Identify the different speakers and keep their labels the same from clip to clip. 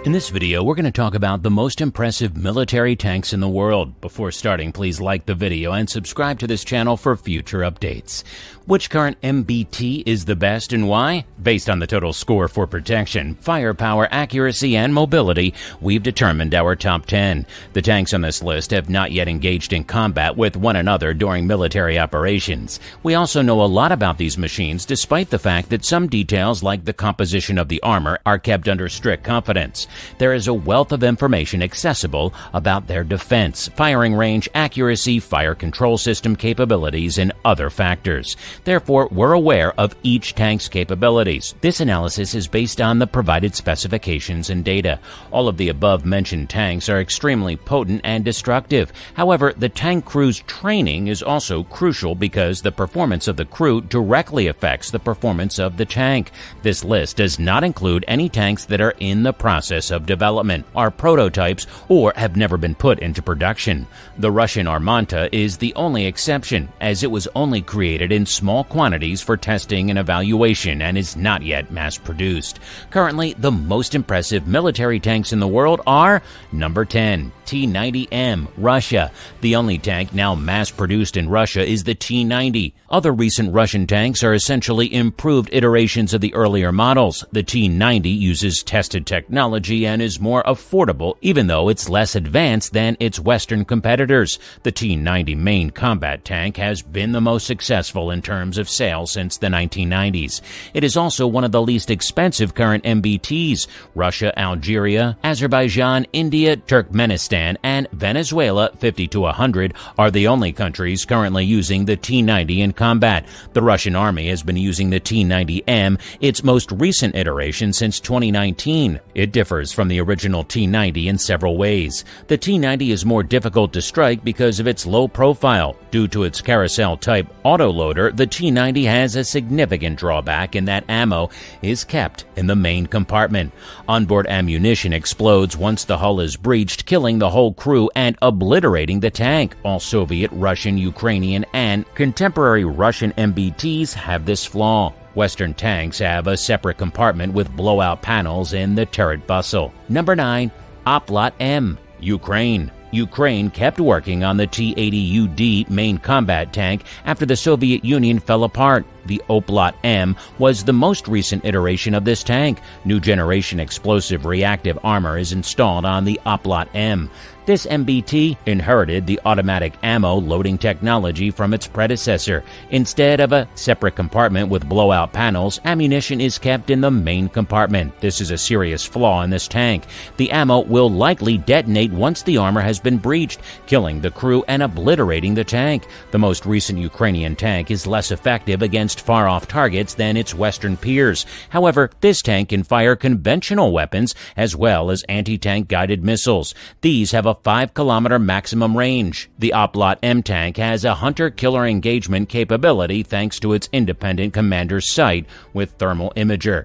Speaker 1: In this video, we're going to talk about the most impressive military tanks in the world. Before starting, please like the video and subscribe to this channel for future updates. Which current MBT is the best and why? Based on the total score for protection, firepower, accuracy, and mobility, we've determined our top 10. The tanks on this list have not yet engaged in combat with one another during military operations. We also know a lot about these machines despite the fact that some details like the composition of the armor are kept under strict confidence. There is a wealth of information accessible about their defense, firing range, accuracy, fire control system capabilities, and other factors. Therefore, we're aware of each tank's capabilities. This analysis is based on the provided specifications and data. All of the above-mentioned tanks are extremely potent and destructive. However, the tank crew's training is also crucial because the performance of the crew directly affects the performance of the tank. This list does not include any tanks that are in the process of development, are prototypes, or have never been put into production. The Russian Armata is the only exception, as it was only created in small quantities for testing and evaluation and is not yet mass-produced. Currently, the most impressive military tanks in the world are number 10, T-90M, Russia. The only tank now mass-produced in Russia is the T-90. Other recent Russian tanks are essentially improved iterations of the earlier models. The T-90 uses tested technology and is more affordable, even though it's less advanced than its Western competitors. The T-90 main combat tank has been the most successful in terms of sales since the 1990s. It is also one of the least expensive current MBTs. Russia, Algeria, Azerbaijan, India, Turkmenistan, and Venezuela 50 to 100 are the only countries currently using the T-90 in combat. The Russian army has been using the T-90M, its most recent iteration, since 2019. It differs from the original T-90 in several ways. The T-90 is more difficult to strike because of its low profile. Due to its carousel-type autoloader, the T-90 has a significant drawback in that ammo is kept in the main compartment. Onboard ammunition explodes once the hull is breached, killing the whole crew and obliterating the tank. All Soviet, Russian, Ukrainian, and contemporary Russian MBTs have this flaw. Western tanks have a separate compartment with blowout panels in the turret bustle. Number 9, Oplot-M, Ukraine. Ukraine kept working on the T-80UD main combat tank after the Soviet Union fell apart. The Oplot-M was the most recent iteration of this tank. New generation explosive reactive armor is installed on the Oplot-M. This MBT inherited the automatic ammo loading technology from its predecessor. Instead of a separate compartment with blowout panels, ammunition is kept in the main compartment. This is a serious flaw in this tank. The ammo will likely detonate once the armor has been breached, killing the crew and obliterating the tank. The most recent Ukrainian tank is less effective against far-off targets than its Western peers. However, this tank can fire conventional weapons as well as anti-tank guided missiles. These have a 5-kilometer maximum range. The Oplot-M tank has a hunter-killer engagement capability thanks to its independent commander's sight with thermal imager.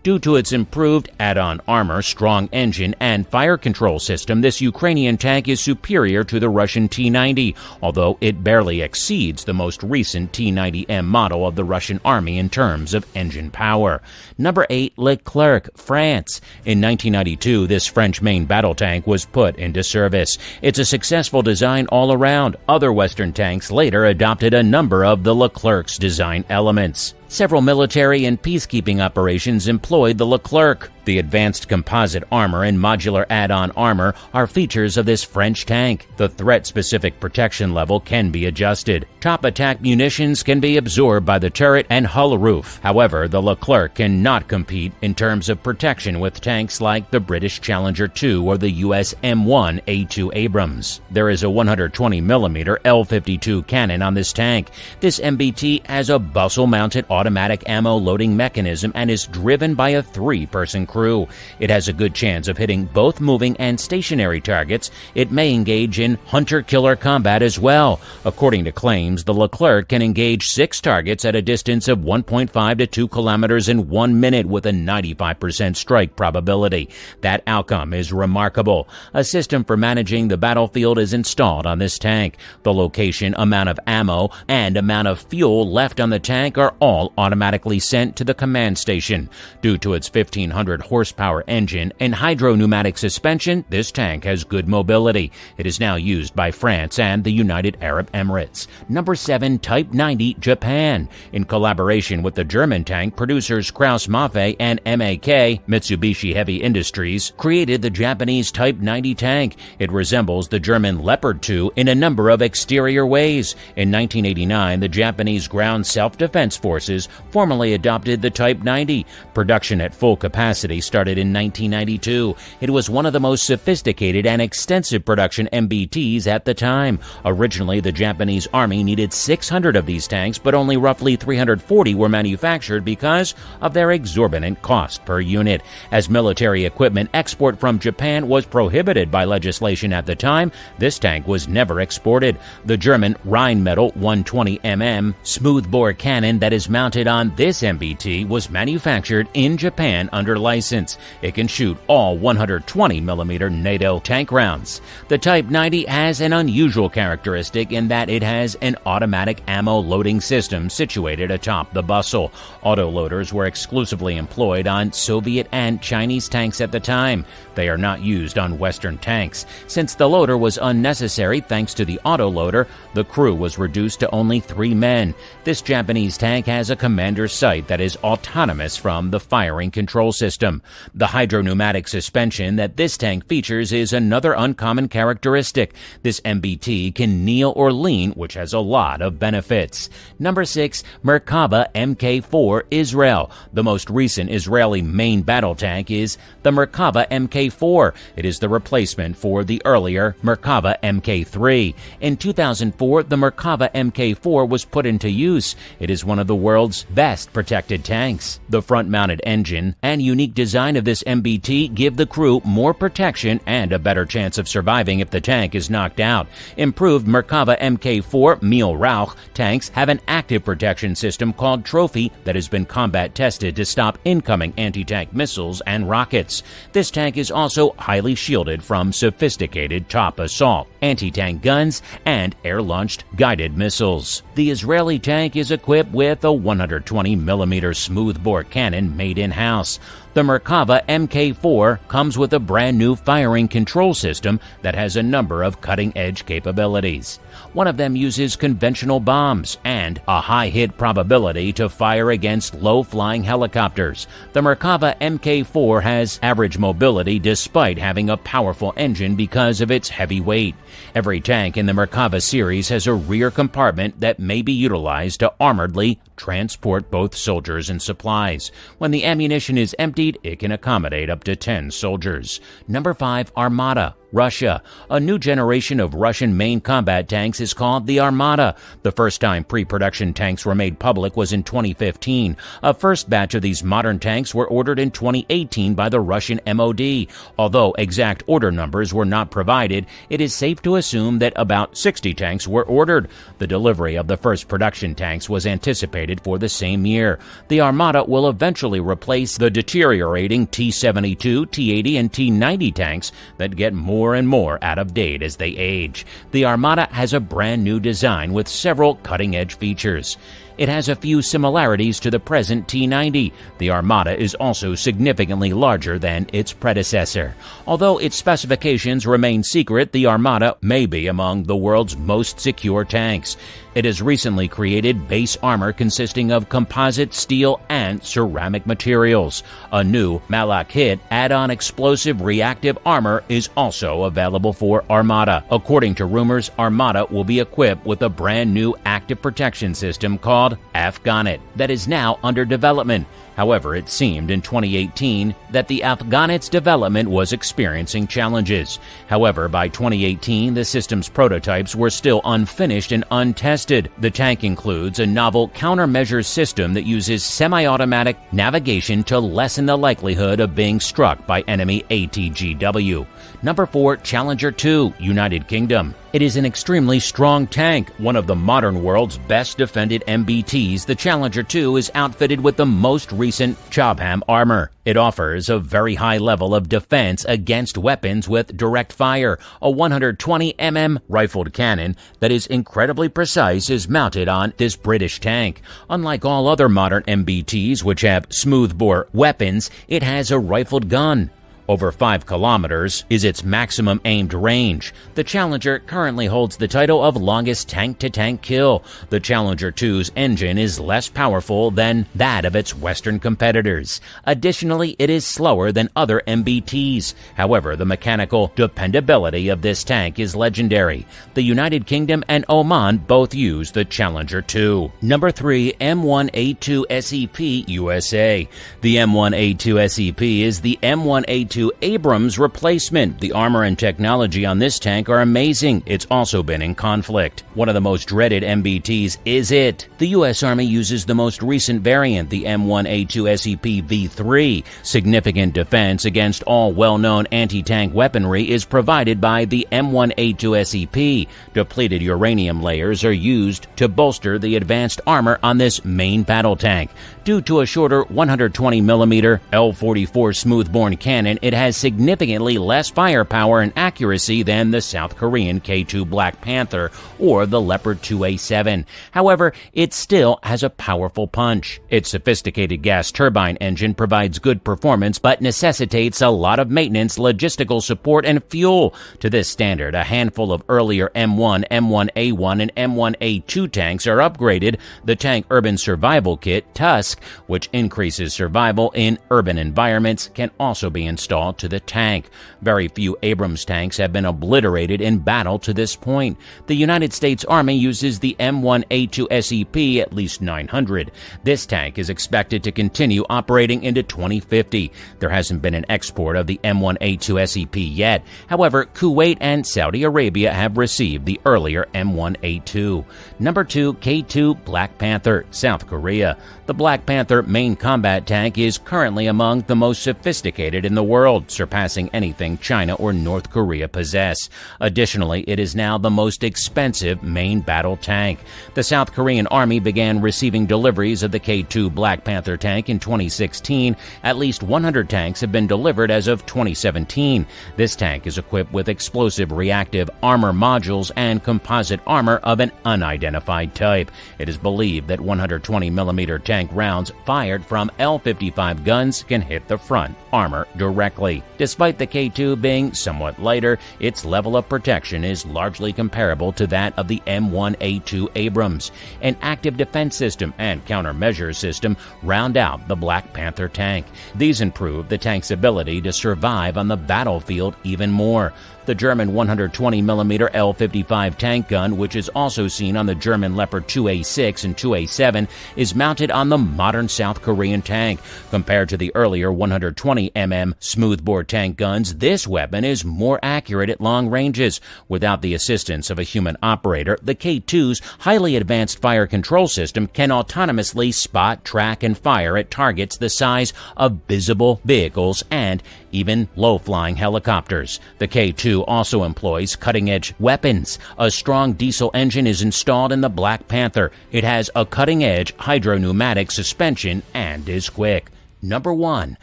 Speaker 1: Due to its improved add-on armor, strong engine, and fire control system, this Ukrainian tank is superior to the Russian T-90, although it barely exceeds the most recent T-90M model of the Russian army in terms of engine power. Number 8, Leclerc, France. In 1992, this French main battle tank was put into service. It's a successful design all around. Other Western tanks later adopted a number of the Leclerc's design elements. Several military and peacekeeping operations employed the Leclerc. The advanced composite armor and modular add-on armor are features of this French tank. The threat-specific protection level can be adjusted. Top attack munitions can be absorbed by the turret and hull roof. However, the Leclerc cannot compete in terms of protection with tanks like the British Challenger 2 or the US M1A2 Abrams. There is a 120mm L52 cannon on this tank. This MBT has a bustle-mounted automatic ammo loading mechanism and is driven by a 3-person crew. It has a good chance of hitting both moving and stationary targets. It may engage in hunter-killer combat as well. According to claims, the Leclerc can engage 6 targets at a distance of 1.5 to 2 kilometers in 1 minute with a 95% strike probability. That outcome is remarkable. A system for managing the battlefield is installed on this tank. The location, amount of ammo, and amount of fuel left on the tank are all automatically sent to the command station. Due to its 1,500 horsepower engine and hydro-pneumatic suspension, this tank has good mobility. It is now used by France and the United Arab Emirates. Number 7. Type 90 Japan. In collaboration with the German tank producers Krauss-Maffei and MAK, Mitsubishi Heavy Industries created the Japanese Type 90 tank. It resembles the German Leopard 2 in a number of exterior ways. In 1989, the Japanese Ground Self-Defense Forces formally adopted the Type 90. Production at full capacity started in 1992. It was one of the most sophisticated and extensive production MBTs at the time. Originally, the Japanese Army needed 600 of these tanks, but only roughly 340 were manufactured because of their exorbitant cost per unit. As military equipment export from Japan was prohibited by legislation at the time, this tank was never exported. The German Rheinmetall 120mm smoothbore cannon that is mounted on this MBT was manufactured in Japan under license. It can shoot all 120mm NATO tank rounds. The Type 90 has an unusual characteristic in that it has an automatic ammo loading system situated atop the bustle. Autoloaders were exclusively employed on Soviet and Chinese tanks at the time. They are not used on Western tanks. Since the loader was unnecessary thanks to the autoloader, the crew was reduced to only 3 men. This Japanese tank has a commander's sight that is autonomous from the firing control system. The hydro-pneumatic suspension that this tank features is another uncommon characteristic. This MBT can kneel or lean, which has a lot of benefits. Number 6. Merkava Mk4 Israel. The most recent Israeli main battle tank is the Merkava Mk4. It is the replacement for the earlier Merkava Mk3. In 2004, the Merkava Mk4 was put into use. It is one of the world's best protected tanks. The front-mounted engine and unique design of this MBT give the crew more protection and a better chance of surviving if the tank is knocked out. Improved Merkava Mk4 Mil Rauch tanks have an active protection system called Trophy that has been combat tested to stop incoming anti-tank missiles and rockets. This tank is also highly shielded from sophisticated top assault, anti-tank guns, and air-launched guided missiles. The Israeli tank is equipped with a 120mm smoothbore cannon made in-house. The Merkava Mk4 comes with a brand new firing control system that has a number of cutting-edge capabilities. One of them uses conventional bombs and a high hit probability to fire against low-flying helicopters. The Merkava Mk4 has average mobility despite having a powerful engine because of its heavy weight. Every tank in the Merkava series has a rear compartment that may be utilized to armoredly transport both soldiers and supplies. When the ammunition is emptied, it can accommodate up to 10 soldiers. Number 5. Armata, Russia. A new generation of Russian main combat tanks is called the Armata. The first time pre-production tanks were made public was in 2015. A first batch of these modern tanks were ordered in 2018 by the Russian MOD. Although exact order numbers were not provided, it is safe to assume that about 60 tanks were ordered. The delivery of the first production tanks was anticipated for the same year. The Armata will eventually replace the deteriorating T-72, T-80, and T-90 tanks that get more and more out of date as they age. The Armata has a brand new design with several cutting-edge features. It has a few similarities to the present T-90. The Armata is also significantly larger than its predecessor. Although its specifications remain secret, the Armata may be among the world's most secure tanks. It has recently created base armor consisting of composite steel and ceramic materials. A new Malachit add-on explosive reactive armor is also available for Armata. According to rumors, Armata will be equipped with a brand new active protection system called Afghanit that is now under development. However, it seemed in 2018 that the Afghanit's development was experiencing challenges. However, by 2018, the system's prototypes were still unfinished and untested. The tank includes a novel countermeasure system that uses semi-automatic navigation to lessen the likelihood of being struck by enemy ATGW. Number 4. Challenger 2, United Kingdom. It is an extremely strong tank, one of the modern world's best defended MBTs. The Challenger 2 is outfitted with the most recent Chobham armor. It offers a very high level of defense against weapons with direct fire. A 120mm rifled cannon that is incredibly precise is mounted on this British tank. Unlike all other modern MBTs, which have smoothbore weapons, it has a rifled gun. Over 5 kilometers is its maximum aimed range. The Challenger currently holds the title of longest tank-to-tank kill. The Challenger 2's engine is less powerful than that of its Western competitors. Additionally, it is slower than other MBTs. However, the mechanical dependability of this tank is legendary. The United Kingdom and Oman both use the Challenger 2. Number 3. M1A2 SEP USA. The M1A2 SEP is the M1A2 Abrams replacement. The armor and technology on this tank are amazing. It's also been in conflict. One of the most dreaded MBTs is it. The U.S. Army uses the most recent variant, the M1A2 SEP V3. Significant defense against all well-known anti-tank weaponry is provided by the M1A2 SEP. Depleted uranium layers are used to bolster the advanced armor on this main battle tank. Due to a shorter 120mm L44 smoothbore cannon, it has significantly less firepower and accuracy than the South Korean K2 Black Panther or the Leopard 2A7. However, it still has a powerful punch. Its sophisticated gas turbine engine provides good performance but necessitates a lot of maintenance, logistical support, and fuel. To this standard, a handful of earlier M1, M1A1, and M1A2 tanks are upgraded. The Tank Urban Survival Kit, TUSK, which increases survival in urban environments, can also be installed to the tank. Very few Abrams tanks have been obliterated in battle to this point. The United States Army uses the M1A2 SEP at least 900. This tank is expected to continue operating into 2050. There hasn't been an export of the M1A2 SEP yet. However, Kuwait and Saudi Arabia have received the earlier M1A2. Number 2. K2 Black Panther, South Korea. The Black Panther main combat tank is currently among the most sophisticated in the world, surpassing anything China or North Korea possess. Additionally, it is now the most expensive main battle tank. The South Korean Army began receiving deliveries of the K2 Black Panther tank in 2016. At least 100 tanks have been delivered as of 2017. This tank is equipped with explosive reactive armor modules and composite armor of an unidentified type. It is believed that 120mm tank rounds fired from L-55 guns can hit the front armor directly. Despite the K2 being somewhat lighter, its level of protection is largely comparable to that of the M1A2 Abrams. An active defense system and countermeasure system round out the Black Panther tank. These improve the tank's ability to survive on the battlefield even more. The German 120mm L-55 tank gun, which is also seen on the German Leopard 2A6 and 2A7, is mounted on the modern South Korean tank. Compared to the earlier 120mm smoothbore tank guns, this weapon is more accurate at long ranges. Without the assistance of a human operator, the K2's highly advanced fire control system can autonomously spot, track, and fire at targets the size of visible vehicles and even low-flying helicopters. The K2 also employs cutting-edge weapons. A strong diesel engine is installed in the Black Panther. It has a cutting-edge hydropneumatic suspension and is quick. Number 1.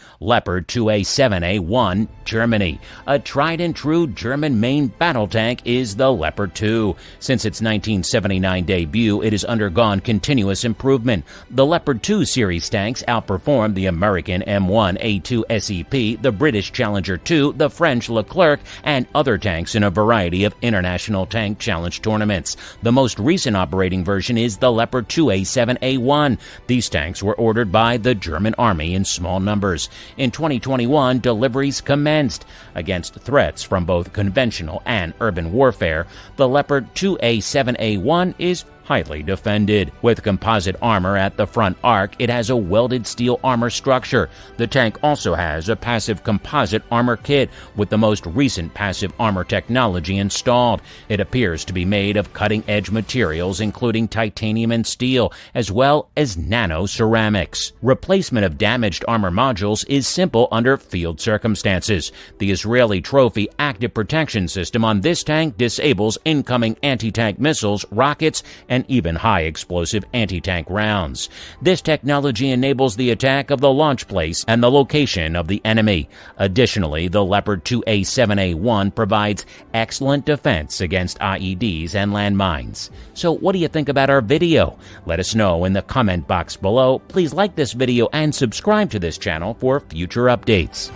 Speaker 1: Leopard 2A7A1, Germany. A tried-and-true German main battle tank is the Leopard 2. Since its 1979 debut, it has undergone continuous improvement. The Leopard 2 series tanks outperform the American M1A2 SEP, the British Challenger 2, the French Leclerc, and other tanks in a variety of international tank challenge tournaments. The most recent operating version is the Leopard 2A7A1. These tanks were ordered by the German Army in small numbers. In 2021, deliveries commenced. Against threats from both conventional and urban warfare, the Leopard 2A7A1 is highly defended. With composite armor at the front arc, it has a welded steel armor structure. The tank also has a passive composite armor kit with the most recent passive armor technology installed. It appears to be made of cutting-edge materials including titanium and steel, as well as nano-ceramics. Replacement of damaged armor modules is simple under field circumstances. The Israeli Trophy active protection system on this tank disables incoming anti-tank missiles, rockets, and even high-explosive anti-tank rounds. This technology enables the attack of the launch place and the location of the enemy. Additionally, the Leopard 2A7A1 provides excellent defense against IEDs and landmines. So what do you think about our video? Let us know in the comment box below. Please like this video and subscribe to this channel for future updates.